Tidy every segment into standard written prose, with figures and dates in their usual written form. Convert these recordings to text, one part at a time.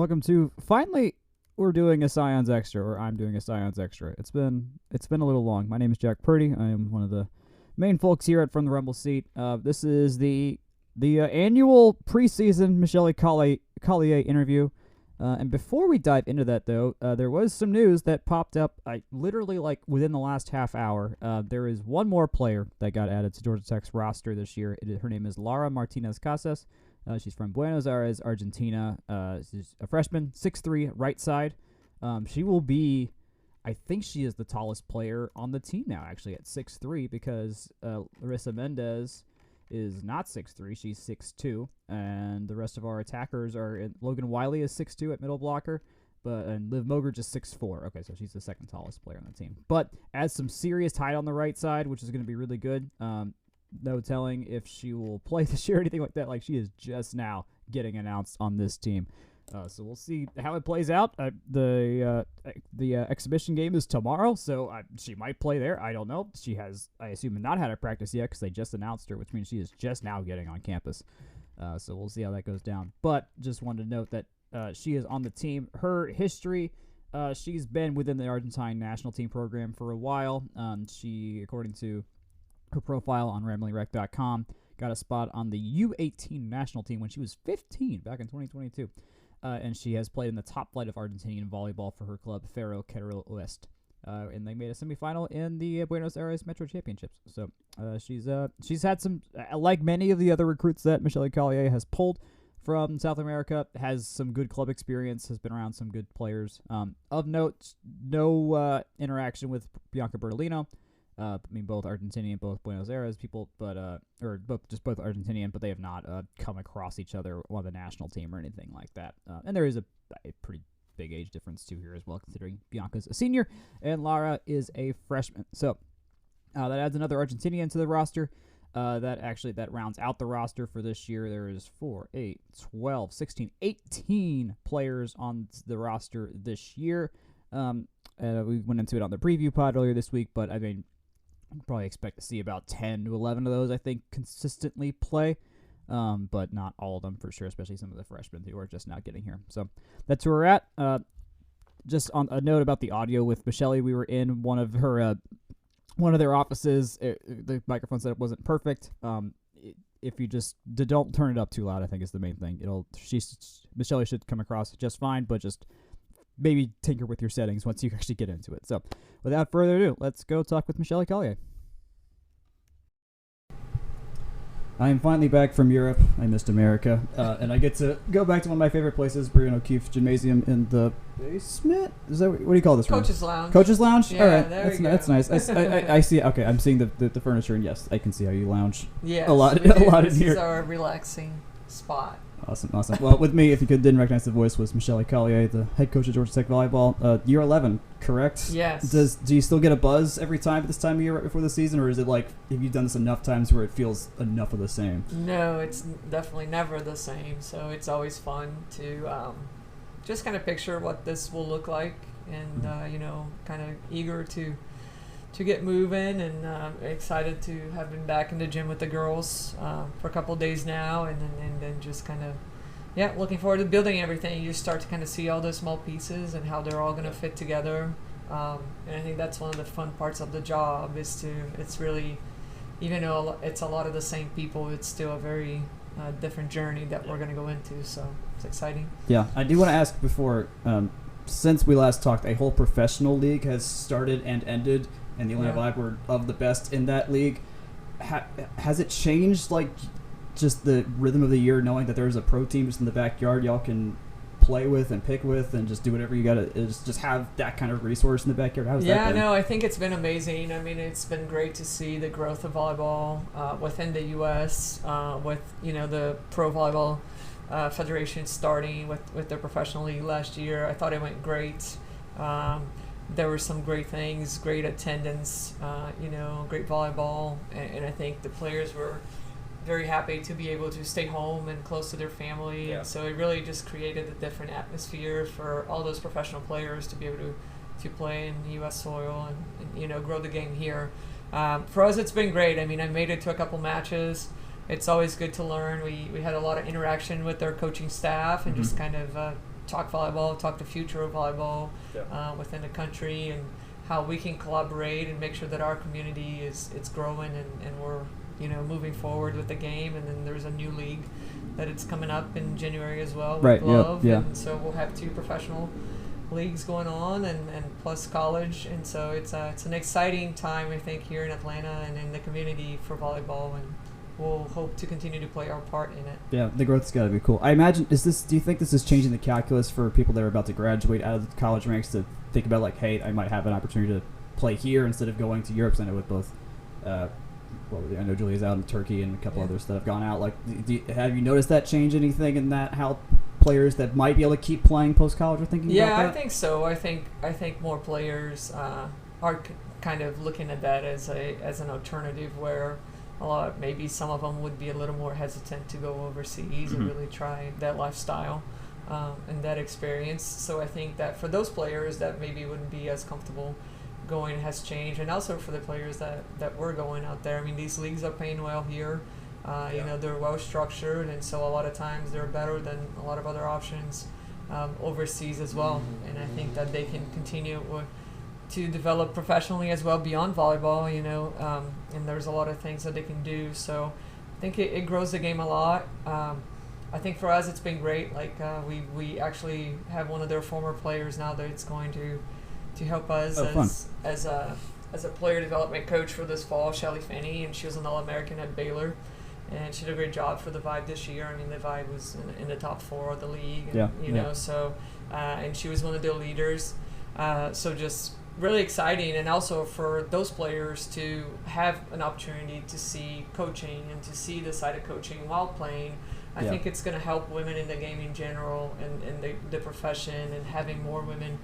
Welcome to finally we're doing a Scions Extra, or I'm doing a Scions Extra. It's been a little long. My name is Jack Purdy. I am one of the main folks here at From the Rumble Seat. This is the annual preseason Michelle Collier interview. And before we dive into that, though, there was some news that popped up literally like within the last half hour. There is one more player that got added to Georgia Tech's roster this year. Her name is Lara Martinez Casas. She's from Buenos Aires, Argentina. She's a freshman, 6'3", right side. She will be, I think she is the tallest player on the team now, actually, at 6'3", because Larissa Mendez is not 6'3", she's 6'2", and the rest of our attackers are, Logan Wiley is 6'2" at middle blocker, and Liv Mogridge is 6'4". Okay, so she's the second tallest player on the team. But adds some serious height on the right side, which is going to be really good. No telling if she will play this year or anything like that. Like, she is just now getting announced on this team. So we'll see how it plays out. The exhibition game is tomorrow, so she might play there. I don't know. She has, I assume, not had a practice yet because they just announced her, which means she is just now getting on campus. So we'll see how that goes down. But just wanted to note that she is on the team. Her history, she's been within the Argentine national team program for a while. She, according to her profile on RamblingWreck.com, got a spot on the U18 national team when she was 15 back in 2022. And she has played in the top flight of Argentinian volleyball for her club, Ferro Carril Oeste. And they made a semifinal in the Buenos Aires Metro Championships. So she's had some, like many of the other recruits that Michelle Collier has pulled from South America, has some good club experience, has been around some good players. Of note, no interaction with Bianca Bertolino. I mean, both Argentinian, both Buenos Aires people, but or both Argentinian, but they have not come across each other on the national team or anything like that. And there is a pretty big age difference too here as well, considering Bianca's a senior and Lara is a freshman. So that adds another Argentinian to the roster. That rounds out the roster for this year. There is 4, 8, 12, 16, 18 players on the roster this year. We went into it on the preview pod earlier this week, but I mean, probably expect to see about 10 to 11 of those, I think, consistently play, but not all of them for sure, especially some of the freshmen who are just now getting here. So that's where we're at. Just on a note about the audio with Michelle, we were in one of their offices. The microphone setup wasn't perfect. If you just don't turn it up too loud, I think is the main thing. Michelle should come across just fine, but just maybe tinker with your settings once you actually get into it. So without further ado, let's go talk with Michelle Collier. I am finally back from Europe. I missed America. And I get to go back to one of my favorite places, Brian O'Keefe Gymnasium in the basement. Is that what do you call this room? Coach's Lounge. Coach's Lounge? Yeah, all right. that's nice. I see. Okay, I'm seeing the furniture, and yes, I can see how you lounge. Yes, a lot in here. This is our relaxing spot. Awesome. Well, with me, if you didn't recognize the voice, was Michelle Collier, the head coach of Georgia Tech Volleyball. Year 11, correct? Yes. Do you still get a buzz every time at this time of year right before the season, or is it like, have you done this enough times where it feels enough of the same? No, it's definitely never the same. So it's always fun to just kind of picture what this will look like, and kind of eager to get moving, and excited to have been back in the gym with the girls for a couple of days now, and then just kind of looking forward to building everything. You just start to kind of see all those small pieces and how they're all going to fit together, and I think that's one of the fun parts of the job it's really, even though it's a lot of the same people, it's still a very different journey that we're going to go into, so it's exciting. Yeah, I do want to ask before, since we last talked, a whole professional league has started and ended, and the Atlanta Vibe were of the best in that league. Has it changed, like, just the rhythm of the year, knowing that there's a pro team just in the backyard y'all can play with and pick with and just do whatever you got to just have that kind of resource in the backyard? How's that been? No, I think it's been amazing. I mean, it's been great to see the growth of volleyball within the U.S., with, the Pro Volleyball Federation starting with their professional league last year. I thought it went great. There were some great things, great attendance, great volleyball, and I think the players were very happy to be able to stay home and close to their family. Yeah. And so it really just created a different atmosphere for all those professional players to be able to play in U.S. soil and grow the game here. For us, it's been great. I mean, I made it to a couple matches. It's always good to learn. We had a lot of interaction with our coaching staff and just kind of talk volleyball, talk the future of volleyball within the country, and how we can collaborate and make sure that our community it's growing and we're moving forward with the game. And then there's a new league that it's coming up in January as well with Glove, and so we'll have 2 professional leagues going on and plus college, and so it's an exciting time, I think, here in Atlanta and in the community for volleyball, and we'll hope to continue to play our part in it. Yeah, the growth's got to be cool. I imagine, do you think this is changing the calculus for people that are about to graduate out of the college ranks to think about, like, hey, I might have an opportunity to play here instead of going to Europe? 'Cause I know with both, I know Julia's out in Turkey and a couple others that have gone out. Like, have you noticed that change anything in that, how players that might be able to keep playing post-college are thinking about that? Yeah, I think so. I think more players are kind of looking at that as an alternative, where maybe some of them would be a little more hesitant to go overseas and really try that lifestyle and that experience. So I think that for those players that maybe wouldn't be as comfortable going has changed, and also for the players that were going out there. I mean, these leagues are paying well here. They're well structured, and so a lot of times they're better than a lot of other options overseas as well. And I think that they can continue to develop professionally as well beyond volleyball, and there's a lot of things that they can do. So I think it grows the game a lot. I think for us it's been great. Like we actually have one of their former players now that it's going to help us as a player development coach for this fall, Shelly Finney, and she was an All-American at Baylor. And she did a great job for the Vibe this year. I mean, the Vibe was in the top 4 of the league, and, so and she was one of their leaders. So just really exciting, and also for those players to have an opportunity to see coaching and to see the side of coaching while playing. I think it's going to help women in the game in general and the profession, and having more women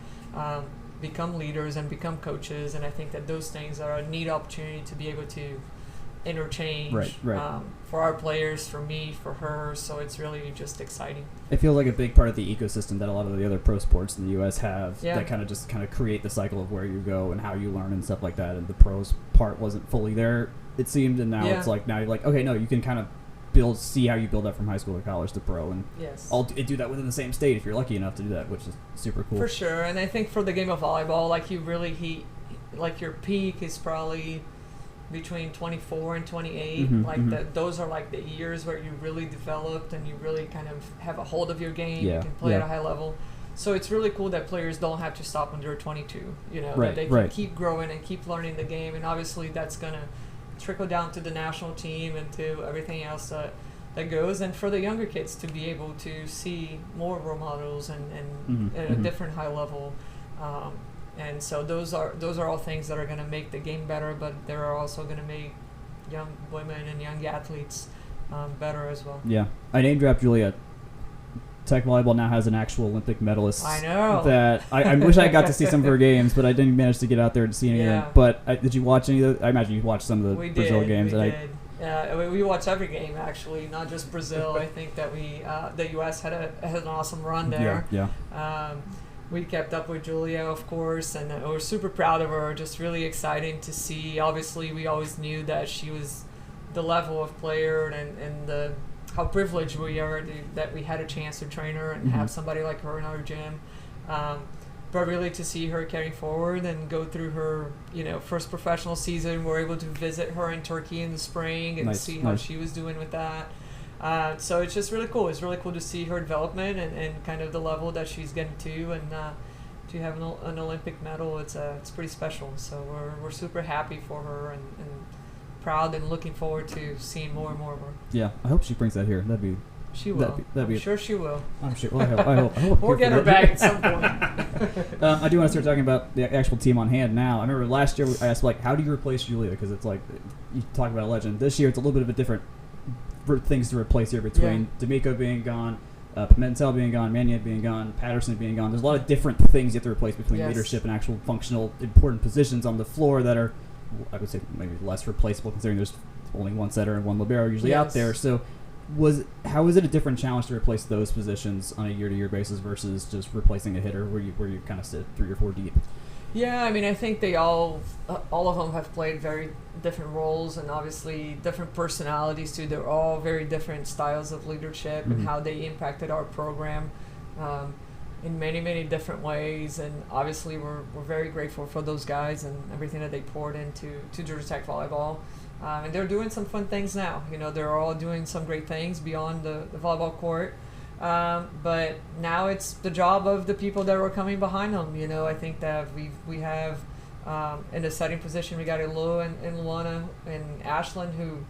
become leaders and become coaches. And I think that those things are a neat opportunity to be able to interchange for our players, for me, for her. So it's really just exciting. It feels like a big part of the ecosystem that a lot of the other pro sports in the U.S. have that kind of create the cycle of where you go and how you learn and stuff like that. And the pros part wasn't fully there, it seemed, and now it's like, now you're like, okay, no, you can kind of see how you build up from high school to college to pro, and I'll do that within the same state if you're lucky enough to do that, which is super cool. For sure. And I think for the game of volleyball, like like your peak is probably between 24 and 28. Those are like the years where you really developed and you really kind of have a hold of your game. You can play at a high level. So it's really cool that players don't have to stop when they're 22. That they can keep growing and keep learning the game, and obviously that's gonna trickle down to the national team and to everything else that goes. And for the younger kids to be able to see more role models and at a different high level. And so those are all things that are going to make the game better, but they're also going to make young women and young athletes better as well. Yeah. I name dropped Julia. Tech Volleyball now has an actual Olympic medalist. I know. That I wish I got to see some of her games, but I didn't manage to get out there to see any of them. But did you watch any of the, I imagine you watched some of the Brazil games. We did. We watched every game, actually, not just Brazil. I think that the U.S. had an awesome run there. We kept up with Julia, of course, and we're super proud of her. Just really exciting to see. Obviously, we always knew that she was the level of player, and how privileged we are that we had a chance to train her and have somebody like her in our gym. But really to see her carry forward and go through her, first professional season. We're able to visit her in Turkey in the spring and see how she was doing with that. So it's just really cool. It's really cool to see her development and kind of the level that she's getting to, and to have an Olympic medal. It's pretty special. So we're super happy for her and proud and looking forward to seeing more and more of her. Yeah, I hope she brings that here. She will. I'm sure she will. I'm sure. Well, I hope we'll get her back at some point. I do want to start talking about the actual team on hand now. I remember last year I asked, how do you replace Julia? Because it's like, you talk about a legend. This year it's a little bit of a different things to replace here between D'Amico being gone, Pimentel being gone, Mania being gone, Patterson being gone. There's a lot of different things you have to replace between leadership and actual functional, important positions on the floor that are, I would say, maybe less replaceable, considering there's only one setter and one libero usually out there. So how is it a different challenge to replace those positions on a year-to-year basis versus just replacing a hitter where you kind of sit 3 or 4 deep? Yeah, I mean, I think they all of them have played very different roles and obviously different personalities too. They're all very different styles of leadership and how they impacted our program. in many, many different ways. And obviously we're very grateful for those guys and everything that they poured into Georgia Tech Volleyball. And they're doing some fun things now. They're all doing some great things beyond the volleyball court. But now it's the job of the people that were coming behind them. I think that we have in the setting position, we got Elu and Luana and Ashlyn, who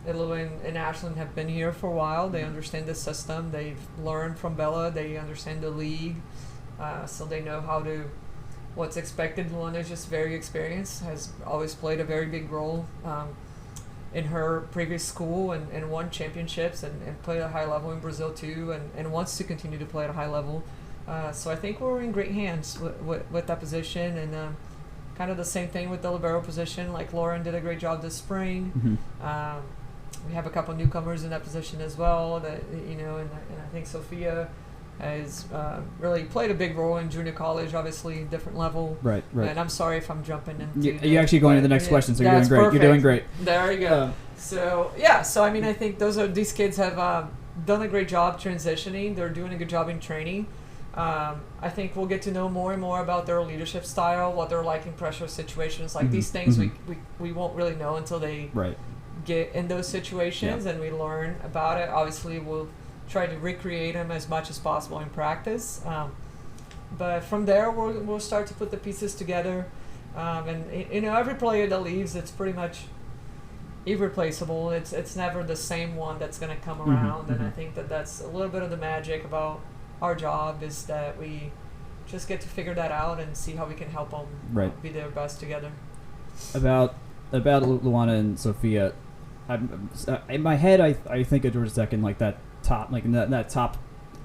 Elu and Ashlyn have been here for a while. They understand the system. They've learned from Bella. They understand the league. So they know what's expected. Luana is just very experienced, has always played a very big role in her previous school and won championships and played at a high level in Brazil too, and wants to continue to play at a high level. So I think we're in great hands with that position, and kind of the same thing with the libero position. Like Lauren did a great job this spring. Mm-hmm. We have a couple newcomers in that position as well. And I think Sophia has really played a big role in junior college, obviously different level. Right. And I'm sorry if I'm jumping into. You're actually going to the next question, so you're doing great. Perfect. You're doing great. There you go. So I mean, I think these kids have done a great job transitioning. They're doing a good job in training. I think we'll get to know more and more about their leadership style, what they're like in pressure situations. Like these things, we won't really know until they get in those situations and we learn about it. Obviously, we'll try to recreate them as much as possible in practice. But from there, we'll start to put the pieces together. And every player that leaves, it's pretty much irreplaceable. It's never the same one that's going to come around. And I think that's a little bit of the magic about our job, is that we just get to figure that out and see how we can help them be their best together. About Luana and Sophia, in my head, I think of Georgia Tech in like that top, like in that top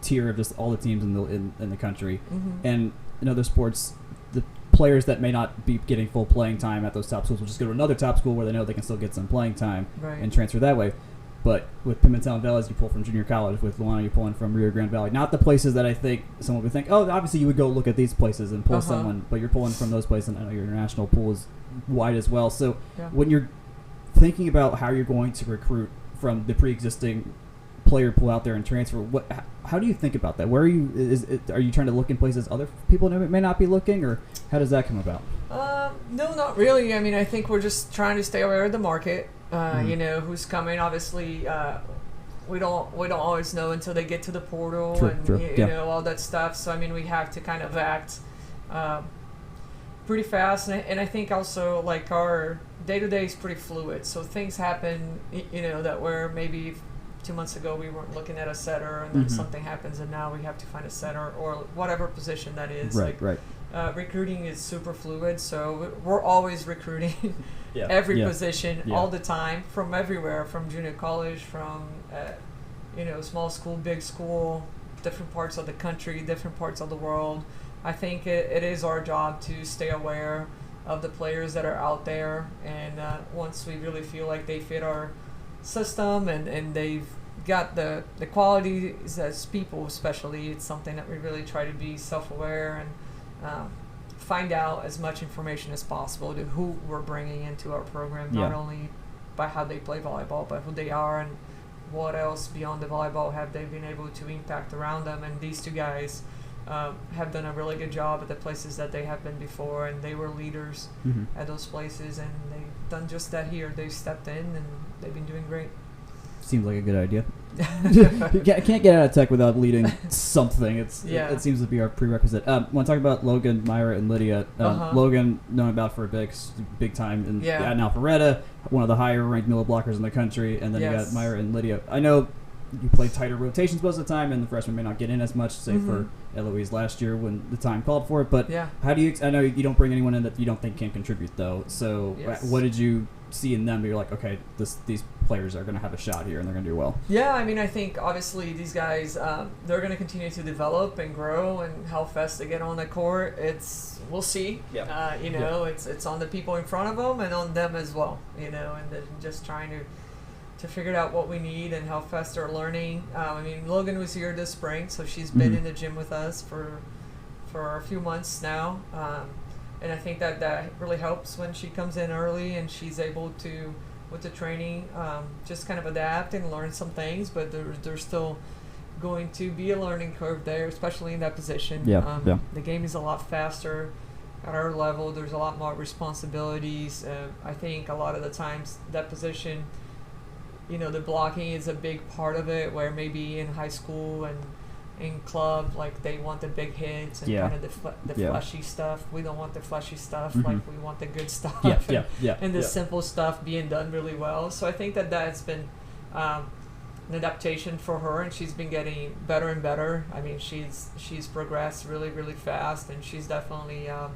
tier of just all the teams in the country. And in other sports, the players that may not be getting full playing time at those top schools will just go to another top school where they know they can still get some playing time and transfer that way. But with Pimentel and Velez, you pull from junior college. With Luana, you're pulling from Rio Grande Valley. Not the places that I think someone would think, oh, obviously you would go look at these places and pull someone, but you're pulling from those places, and I know your international pool is wide as well. So when you're thinking about how you're going to recruit from the pre-existing player pool out there and transfer, how do you think about that? Where are you? Are you trying to look in places other people may not be looking, or how does that come about? No, not really. I mean, I think we're just trying to stay aware of the market. Who's coming. Obviously, we don't always know until they get to the portal and all that stuff. So I mean, we have to kind of act pretty fast, and I think also like our day-to-day is pretty fluid. So things happen, that where maybe 2 months ago we weren't looking at a setter, and then something happens, and now we have to find a setter or whatever position that is. Recruiting is super fluid, so we're always recruiting every position all the time, from everywhere, from junior college, from small school, big school, different parts of the country, different parts of the world. I think it is our job to stay aware of the players that are out there, and once we really feel like they fit our system and they've got the qualities as people, especially, it's something that we really try to be self-aware and find out as much information as possible to who we're bringing into our program, not only by how they play volleyball, but who they are and what else beyond the volleyball have they been able to impact around them. And these two guys have done a really good job at the places that they have been before, and they were leaders at those places, and they've done just that here. They've stepped in, and they've been doing great. Seems like a good idea. You can't get out of Tech without leading something. It seems to be our prerequisite. Want to talk about Logan, Myra, and Lydia. Logan, known about for a big time in Alpharetta, one of the higher ranked middle blockers in the country, and then you got Myra and Lydia. I know you play tighter rotations most of the time, and the freshmen may not get in as much, say for Eloise last year when the time called for it. But how do you? I know you don't bring anyone in that you don't think can contribute, though. So what did you see in them? You're like, okay, these players are going to have a shot here, and they're going to do well. Yeah, I mean, I think obviously these guys, they're going to continue to develop and grow, and how fast they get on the court, we'll see. It's on the people in front of them and on them as well. And then just trying to figure out what we need and how fast they're learning. I mean, Logan was here this spring, so she's been in the gym with us for a few months now. And I think that really helps when she comes in early and she's able to, with the training, just kind of adapt and learn some things, but they're still going to be a learning curve there, especially in that position. The game is a lot faster at our level. There's a lot more responsibilities. I think a lot of the times that position, the blocking is a big part of it, where maybe in high school and in club, like, they want the big hits and kind of the flashy stuff. We don't want the flashy stuff. Like, we want the good stuff and the simple stuff being done really well. So I think that's been an adaptation for her, and she's been getting better and better. I mean, she's progressed really, really fast, and she's definitely a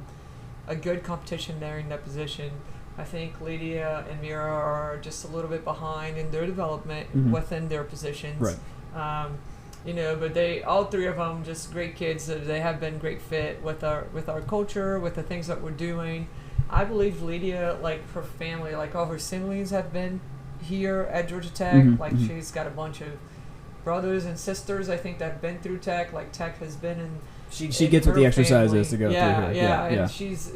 good competition there in that position. I think Lydia and Mira are just a little bit behind in their development within their positions. Right. But all three of them, just great kids. They have been great fit with our culture, with the things that we're doing. I believe Lydia, like, her family, like, all her siblings have been here at Georgia Tech. She's got a bunch of brothers and sisters, I think, that have been through Tech. Like, Tech has been in. She gets what the exercise is to go through here. And she's,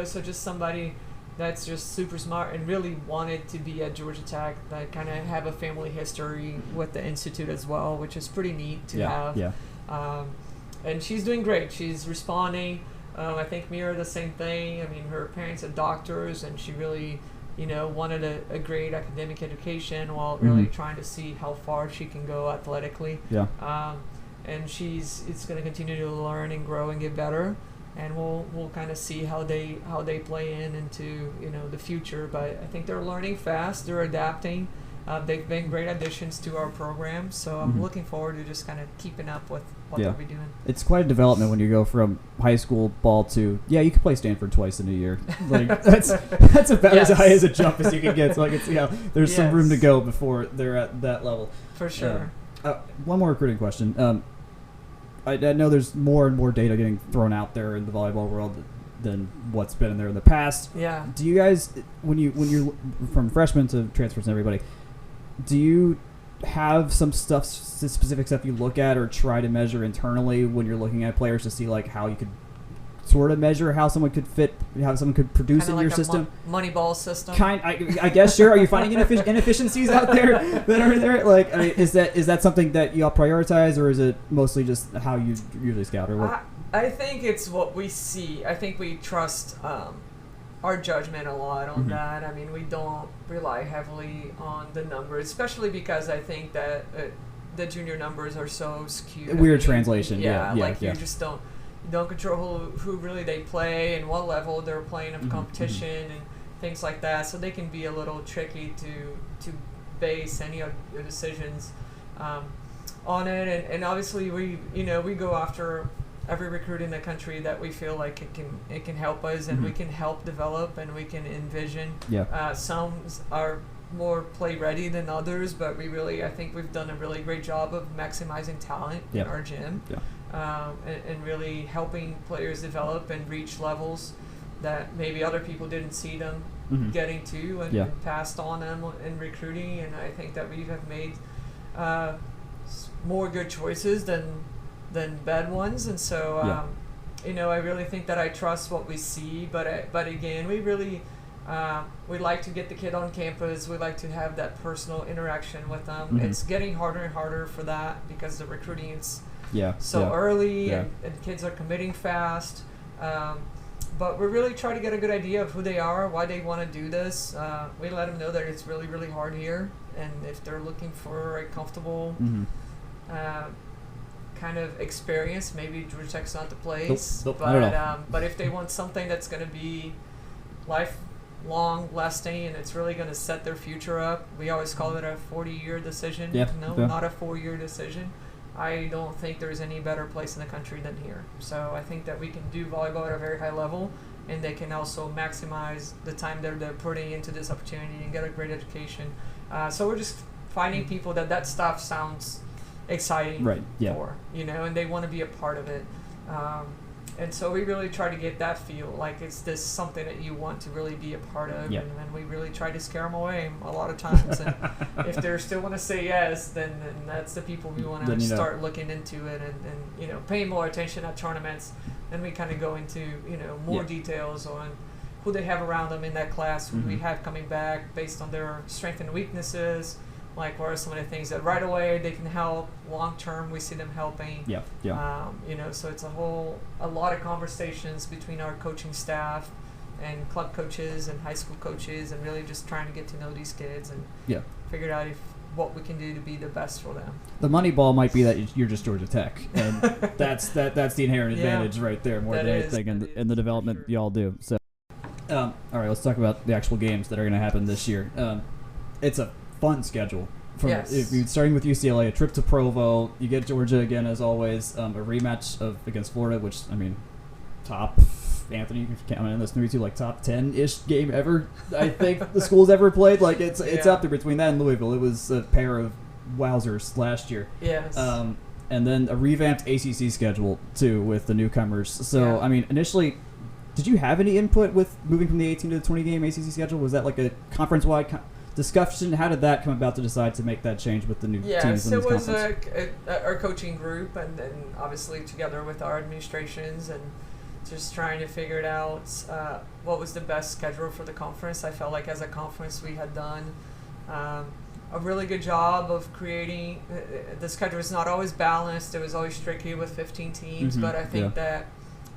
so just somebody that's just super smart and really wanted to be at Georgia Tech, that kind of have a family history with the Institute as well, which is pretty neat to have. And she's doing great. She's responding. I think Mira, the same thing. I mean, her parents are doctors, and she really, wanted a great academic education while really trying to see how far she can go athletically. And it's going to continue to learn and grow and get better. And we'll kind of see how they play into the future. But I think they're learning fast. They're adapting. They've been great additions to our program. So I'm looking forward to just kind of keeping up with what they'll be doing. It's quite a development when you go from high school ball to you can play Stanford twice in a year. Like that's about as high as a jump as you can get. So I can see how there's some room to go before they're at that level. For sure. One more recruiting question. I know there's more and more data getting thrown out there in the volleyball world than what's been in there in the past. Yeah. Do you guys, when you're from freshmen to transfers and everybody, do you have some specific stuff you look at or try to measure internally when you're looking at players to see like how you could sort of measure how someone could fit, how someone could produce kinda in like your a system? Moneyball system. I guess sure. Are you finding inefficiencies out there that are there? Like, is that something that y'all prioritize, or is it mostly just how you usually scout? Or what? I think it's what we see. I think we trust our judgment a lot on that. I mean, we don't rely heavily on the numbers, especially because I think that the junior numbers are so skewed. Weird translation. You just don't control who really they play and what level they're playing of competition and things like that. So they can be a little tricky to base any of your decisions on it. And obviously we go after every recruit in the country that we feel like it can help us and we can help develop and we can envision. Some are more play ready than others, but I think we've done a really great job of maximizing talent in our gym. And really helping players develop and reach levels that maybe other people didn't see them getting to and passed on them in recruiting. And I think that we have made more good choices than bad ones. And so, I really think that I trust what we see. But again, we really we like to get the kid on campus. We like to have that personal interaction with them. It's getting harder and harder for that because the recruiting is early and kids are committing fast. But we really try to get a good idea of who they are, why they want to do this. We let them know that it's really, really hard here, and if they're looking for a comfortable kind of experience, maybe Georgia Tech's not the place. But if they want something that's going to be lifelong lasting and it's really going to set their future up, we always call it a 40-year decision. Not a 4-year decision. I don't think there's any better place in the country than here. So I think that we can do volleyball at a very high level, and they can also maximize the time they're putting into this opportunity and get a great education. So we're just finding people that stuff sounds exciting for, and they want to be a part of it. And so we really try to get that feel like it's this something that you want to really be a part of, and we really try to scare them away a lot of times. And if they still want to say yes, then that's the people we want to start looking into it and paying more attention at tournaments. Then we kind of go into more details on who they have around them in that class, who we have coming back based on their strengths and weaknesses, Like, what are some of the things that right away they can help, long term we see them helping. Yeah. So it's a lot of conversations between our coaching staff and club coaches and high school coaches, and really just trying to get to know these kids and figure out what we can do to be the best for them. The money ball might be that you're just Georgia Tech, and that's the inherent advantage right there more than anything in the development y'all do. So, all right, let's talk about the actual games that are going to happen this year. It's a fun schedule. If you're starting with UCLA, a trip to Provo, you get Georgia again as always, a rematch against Florida, which top. Anthony, you can count in this maybe to like top 10-ish game ever. I think the school's ever played. Like it's up there between that and Louisville. It was a pair of wowzers last year. Yes. And then a revamped ACC schedule too with the newcomers. So initially, did you have any input with moving from the 18 to the 20 game ACC schedule? Was that like a conference-wide discussion? How did that come about to decide to make that change with the new teams in this conference? It was our coaching group, and then obviously together with our administrations and just trying to figure it out what was the best schedule for the conference. I felt like as a conference we had done a really good job of creating the schedule. Was not always balanced. It was always tricky with 15 teams, but I think that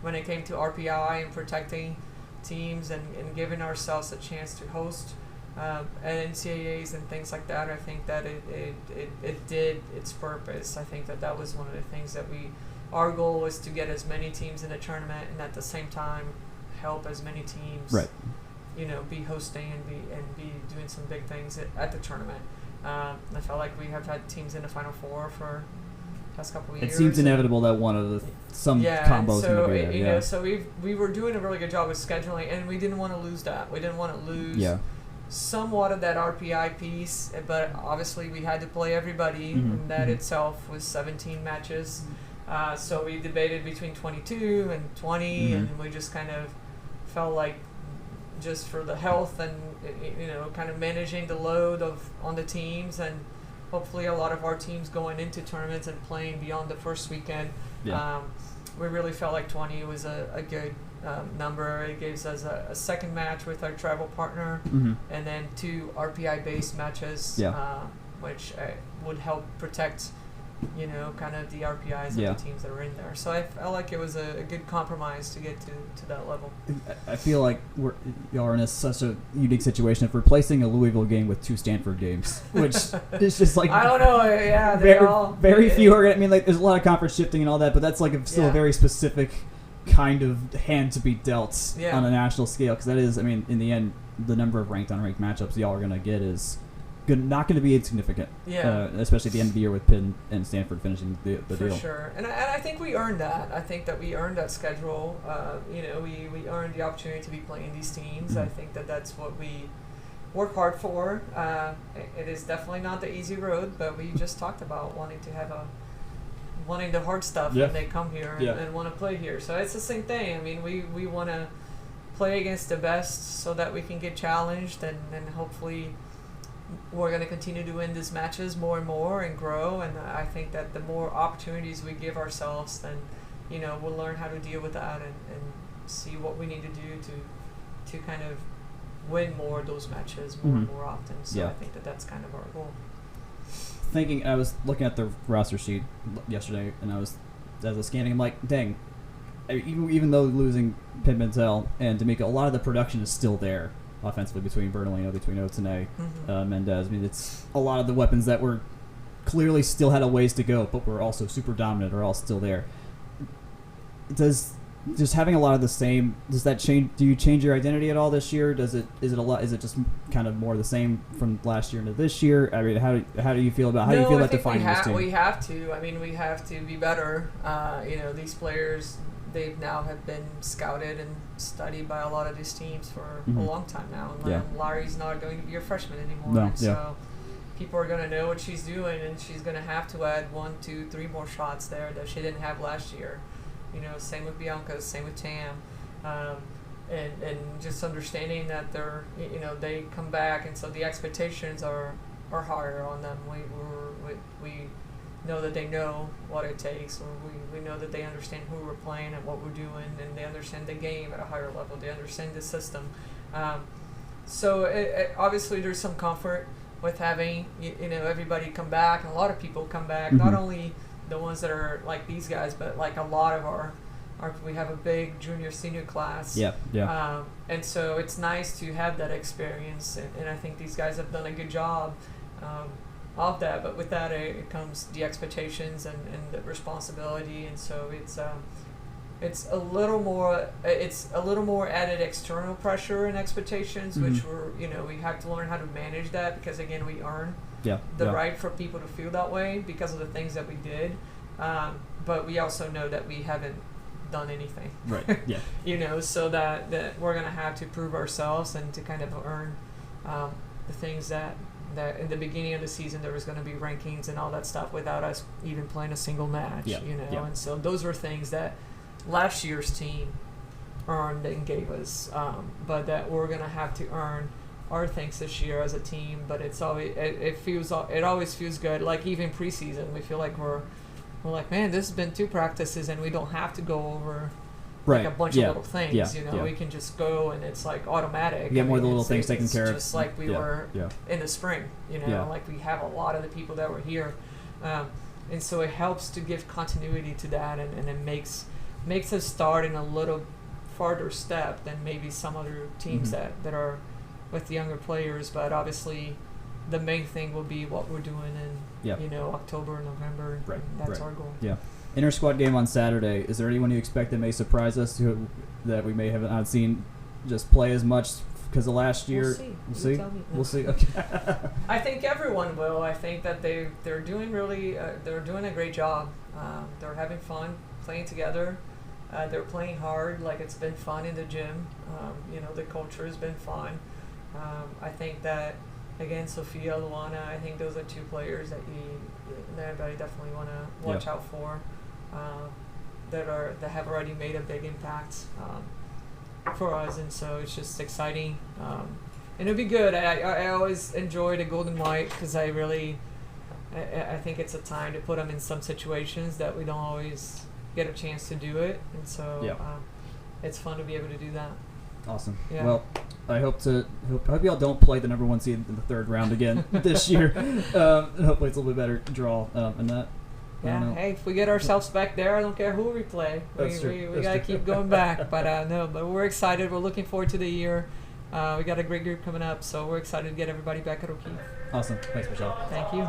when it came to RPI and protecting teams and giving ourselves a chance to host NCAAs and things like that, I think that it did its purpose. I think that was one of the things that our goal was to get as many teams in the tournament, and at the same time help as many teams, be hosting and be doing some big things at the tournament. I felt like we have had teams in the Final Four for the past couple of years. It seems inevitable that one of some combos is going to be there. So we were doing a really good job with scheduling, and we didn't want to lose that. We didn't want to lose somewhat of that RPI piece, but obviously we had to play everybody, and that itself was 17 matches. So we debated between 22 and 20, and we just kind of felt like just for the health and, kind of managing the load on the teams, and hopefully a lot of our teams going into tournaments and playing beyond the first weekend, we really felt like 20 was a good number. It gives us a second match with our travel partner, and then 2 RPI-based matches, which would help protect kind of the RPIs of the teams that are in there. So I felt like it was a good compromise to get to that level. I feel like y'all are in such a unique situation of replacing a Louisville game with 2 Stanford games, which is just like I don't know. Yeah, very few are. There's a lot of conference shifting and all that, but that's like still a very specific kind of hand to be dealt on a national scale. Because that is, in the end, the number of ranked unranked matchups y'all are going to get is not going to be insignificant, especially at the end of the year with Penn and Stanford finishing the deal. For sure, and I think we earned that. I think that we earned that schedule. We earned the opportunity to be playing these teams. I think that's what we work hard for. It is definitely not the easy road, but we just talked about wanting the hard stuff when they come here and want to play here. So it's the same thing. We want to play against the best so that we can get challenged, and hopefully we're going to continue to win these matches more and more and grow. And I think that the more opportunities we give ourselves, then we'll learn how to deal with that and see what we need to do to kind of win more of those matches more and more often. So I think that's kind of our goal. I was looking at the roster sheet yesterday, and as I was scanning, I'm like, dang, even though losing Pimentel and D'Amico, a lot of the production is still there offensively between Bernalino, between Otene, Mendez. It's a lot of the weapons that were clearly still had a ways to go, but were also super dominant are all still there. Does just having a lot of the same, does that change? Do you change your identity at all this year? Is it just kind of more the same from last year into this year? How do you feel about defining this team? We have to. We have to be better. These players, they now have been scouted and studied by a lot of these teams for a long time now. And Larry's not going to be a freshman anymore. So people are going to know what she's doing, and she's going to have to add 1, 2, 3 more shots there that she didn't have last year. Same with Bianca, same with Tam. And just understanding that they're, they come back, and so the expectations are higher on them. We know that they know what it takes, or we know that they understand who we're playing and what we're doing, and they understand the game at a higher level. They understand the system. So obviously there's some comfort with having everybody come back, and a lot of people come back, Mm-hmm. not only the ones that are like these guys, but like a lot of our we have a big junior senior class. Yeah. And so it's nice to have that experience, and I think these guys have done a good job of that. But with that, it comes the expectations and the responsibility, and so it's a little more added external pressure and expectations, Mm-hmm. which we have to learn how to manage that, because again, we earn Yeah. the right for people to feel that way because of the things that we did, but we also know that we haven't done anything. Right. Yeah. So that we're gonna have to prove ourselves and to kind of earn the things that in the beginning of the season there was going to be rankings and all that stuff without us even playing a single match. Yeah. Yeah. And so those were things that last year's team earned and gave us, but that we're gonna have to earn our things this year as a team. But it's always it always feels good. Like even preseason, we feel like we're like, man, this has been 2 practices and we don't have to go over Right. like a bunch Yeah. of little things. Yeah. We can just go and it's like automatic. You get more of the little it's things taken care of. just like we were in the spring. Yeah. Like we have a lot of the people that were here, and so it helps to give continuity to that, and it makes us start in a little farther step than maybe some other teams Mm-hmm. that are with younger players. But obviously, the main thing will be what we're doing in October and November. Right, And that's right. our goal. Yeah. Inter-squad game on Saturday. Is there anyone you expect that may surprise us that we may have not seen just play as much because of last year? We'll see. We'll see. Tell me. No. We'll see. Okay. I think everyone will. I think that they're doing really they're doing a great job. They're having fun playing together. They're playing hard. Like it's been fun in the gym. The culture has been fun. I think that again, Sophia, Luana, I think those are 2 players that everybody definitely want to watch out for. That have already made a big impact for us, and so it's just exciting. And it'll be good. I always enjoy the Golden White because I think it's a time to put them in some situations that we don't always get a chance to do it, and so it's fun to be able to do that. Awesome. Yeah. Well, I hope y'all don't play the number 1 seed in the 3rd round again this year. Hopefully it's a little bit better draw and that. Yeah. Hey, if we get ourselves back there, I don't care who we play. That's We true. gotta keep going back. But but we're excited. We're looking forward to the year. We got a great group coming up, so we're excited to get everybody back at O'Keefe. Awesome. Thanks, Michelle. Thank you.